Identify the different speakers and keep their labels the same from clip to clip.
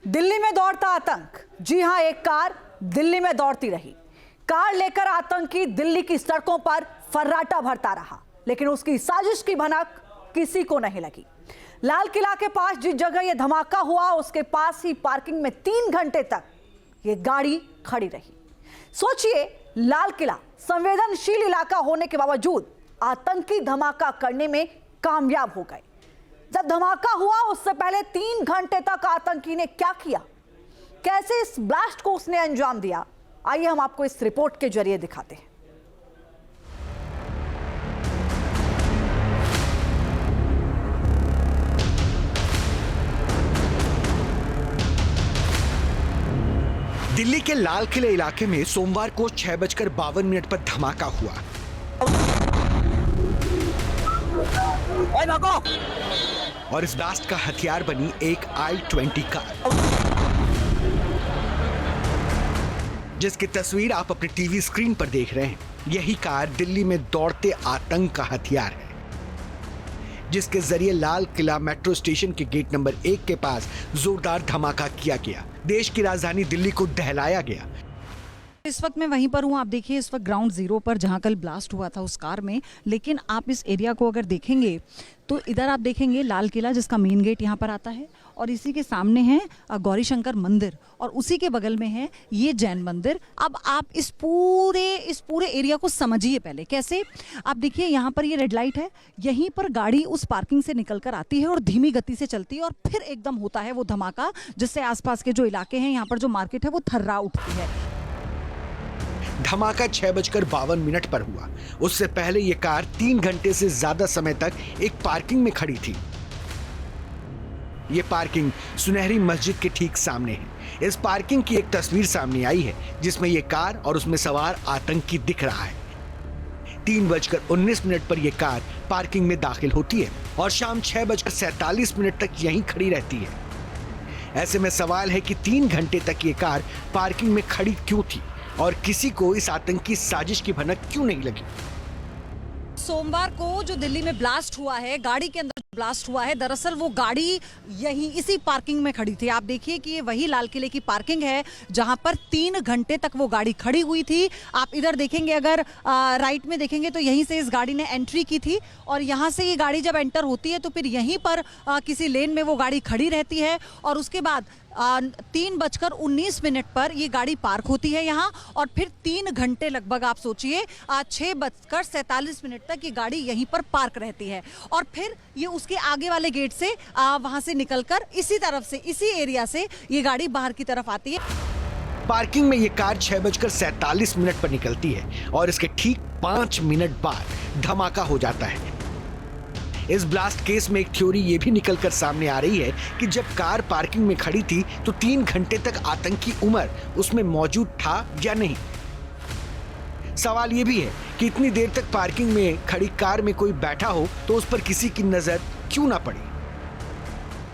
Speaker 1: दिल्ली में दौड़ता आतंक। जी हां, एक कार दिल्ली में दौड़ती रही। कार लेकर आतंकी दिल्ली की सड़कों पर फर्राटा भरता रहा, लेकिन उसकी साजिश की भनक किसी को नहीं लगी। लाल किला के पास जिस जगह यह धमाका हुआ, उसके पास ही पार्किंग में 3 घंटे तक यह गाड़ी खड़ी रही। सोचिए, लाल किला संवेदनशील इलाका होने के बावजूद आतंकी धमाका करने में कामयाब हो गए। जब धमाका हुआ, उससे पहले 3 घंटे तक आतंकी ने क्या किया, कैसे इस ब्लास्ट को उसने अंजाम दिया, आइए हम आपको इस रिपोर्ट के जरिए दिखाते हैं।
Speaker 2: दिल्ली के लाल किले इलाके में सोमवार को 6:52 पर धमाका हुआ। और इस ब्लास्ट का हथियार बनी एक I-20 कार, जिसकी तस्वीर आप अपने टीवी स्क्रीन पर देख रहे हैं। यही कार दिल्ली में दौड़ते आतंक का हथियार है, जिसके जरिए लाल किला मेट्रो स्टेशन के गेट नंबर 1 के पास जोरदार धमाका किया गया। देश की राजधानी दिल्ली को दहलाया गया।
Speaker 3: इस वक्त मैं वहीं पर हूँ। आप देखिए, इस वक्त ग्राउंड जीरो पर जहाँ कल ब्लास्ट हुआ था उस कार में, लेकिन आप इस एरिया को अगर देखेंगे तो इधर आप देखेंगे लाल किला, जिसका मेन गेट यहाँ पर आता है, और इसी के सामने है गौरी शंकर मंदिर, और उसी के बगल में है ये जैन मंदिर। अब आप इस पूरे एरिया को समझिए। पहले कैसे, आप देखिए यहाँ पर ये रेड लाइट है, यहीं पर गाड़ी उस पार्किंग से निकल कर आती है और धीमी गति से चलती है, और फिर एकदम होता है वो धमाका, जिससे आसपास के जो इलाके हैं, यहाँ पर जो मार्केट है, वो थर्रा उठती है।
Speaker 2: धमाका 6:52 पर हुआ। उससे पहले यह कार 3 घंटे से ज्यादा समय तक एक पार्किंग में खड़ी थी। यह पार्किंग सुनहरी मस्जिद के ठीक सामने है। इस पार्किंग की एक तस्वीर सामने आई है, जिसमें यह कार और उसमें सवार आतंकी दिख रहा है। 3:19 पर यह कार पार्किंग में दाखिल होती है और शाम 6:47 तक यहीं खड़ी रहती है। ऐसे में सवाल है कि 3 घंटे तक यह कार पार्किंग में खड़ी क्यों थी और किसी को इस आतंकी साजिश की भनक क्यों नहीं लगी।
Speaker 3: सोमवार को जो दिल्ली में ब्लास्ट हुआ है, गाड़ी के अंदर ब्लास्ट हुआ है, दरअसल वो गाड़ी यहीं इसी पार्किंग में खड़ी थी। आप देखिए कि ये वही लाल किले की पार्किंग है जहां पर 3 घंटे तक वो गाड़ी खड़ी हुई थी। आप इधर देखेंगे, अगर राइट में देखेंगे तो यहीं से इस गाड़ी ने एंट्री की थी, और यहां से ये गाड़ी जब एंटर होती है तो फिर यहीं पर किसी लेन में वो गाड़ी खड़ी रहती है, और उसके बाद 3:19 पर ये गाड़ी पार्क होती है यहाँ, और फिर 3 घंटे लगभग आप सोचिए 6:47 तक ये गाड़ी यहीं पर पार्क रहती है, और फिर ये उसके आगे वाले गेट से वहां से निकलकर इसी तरफ से, इसी एरिया से ये गाड़ी बाहर की तरफ आती है।
Speaker 2: पार्किंग में ये कार 6:47 पर निकलती है और इसके ठीक 5 मिनट बाद धमाका हो जाता है। इस ब्लास्ट केस में एक थ्योरी ये भी निकलकर सामने आ रही है कि जब कार पार्किंग में खड़ी थी तो 3 घंटे तक आतंकी उमर उसमें मौजूद था या नहीं। सवाल ये भी है कि इतनी देर तक पार्किंग में खड़ी कार में कोई बैठा हो तो उस पर किसी की नजर क्यों ना पड़ी।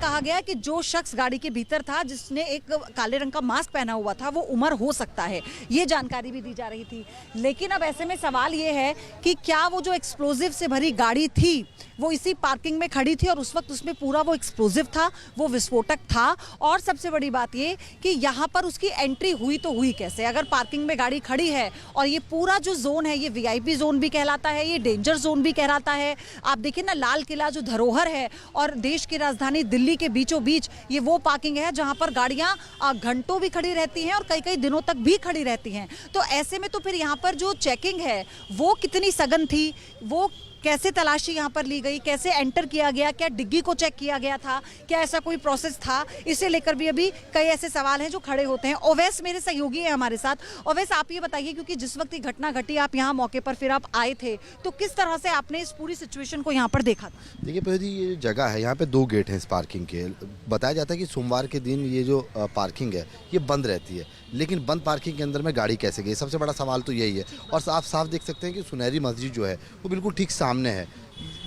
Speaker 3: कहा गया कि जो शख्स गाड़ी के भीतर था, जिसने एक काले रंग का मास्क पहना हुआ था, वो उमर हो सकता है, ये जानकारी भी दी जा रही थी। लेकिन अब ऐसे में सवाल ये है कि क्या वो जो एक्सप्लोजिव से भरी गाड़ी थी वो इसी पार्किंग में खड़ी थी और उस वक्त उसमें पूरा वो एक्सप्लोजिव था, वो विस्फोटक था, और सबसे बड़ी बात ये कि यहाँ पर उसकी एंट्री हुई तो हुई कैसे। अगर पार्किंग में गाड़ी खड़ी है और ये पूरा जो जोन है, ये VIP जोन भी कहलाता है, ये डेंजर जोन भी कहलाता है। आप देखिए ना, लाल किला जो धरोहर है और देश की राजधानी दिल्ली के बीचों बीच ये वो पार्किंग है जहां पर गाड़ियां घंटों भी खड़ी रहती हैं और कई कई दिनों तक भी खड़ी रहती हैं। तो ऐसे में तो फिर यहां पर जो चेकिंग है वो कितनी सघन थी, वो कैसे तलाशी यहाँ पर ली गई, कैसे एंटर किया गया, क्या डिग्गी को चेक किया गया था, क्या ऐसा कोई प्रोसेस था, इसे लेकर भी अभी कई ऐसे सवाल हैं जो खड़े होते हैं। ओवैस मेरे सहयोगी है हमारे साथ। ओवैस, आप ये बताइए, क्योंकि जिस वक्त ये घटना घटी आप यहाँ मौके पर फिर आप आए थे, तो किस तरह से आपने इस पूरी सिचुएशन को यहाँ पर देखा था?
Speaker 4: देखिए पहले ये जगह है, यहाँ पे 2 गेट हैं इस पार्किंग के। बताया जाता है कि सोमवार के दिन ये जो पार्किंग है ये बंद रहती है, लेकिन बंद पार्किंग के अंदर में गाड़ी कैसे गई, सबसे बड़ा सवाल तो यही है। और आप साफ देख सकते हैं कि सुनहरी मस्जिद जो है वो बिल्कुल ठीक सामने है।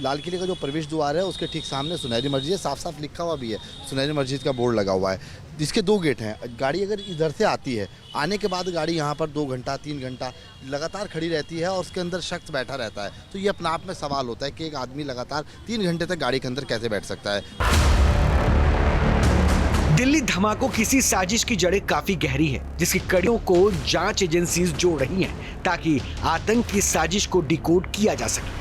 Speaker 4: लाल किले का जो प्रवेश द्वार है उसके ठीक सामने सुनहरी मस्जिद है, साफ साफ लिखा हुआ भी है, सुनहरी मस्जिद का बोर्ड लगा हुआ है। जिसके 2 गेट हैं, गाड़ी अगर इधर से आती है, आने के बाद गाड़ी यहाँ पर 2 घंटा 3 घंटा लगातार खड़ी रहती है और उसके अंदर शख्स बैठा रहता है, तो ये अपने आप में सवाल होता है कि एक आदमी लगातार 3 घंटे तक गाड़ी के अंदर कैसे बैठ सकता है।
Speaker 2: दिल्ली धमाकों की इसी साजिश की जड़ें काफी गहरी है, जिसकी कड़ियों को जांच एजेंसीज जोड़ रही हैं ताकि आतंक की साजिश को डिकोड किया जा सके।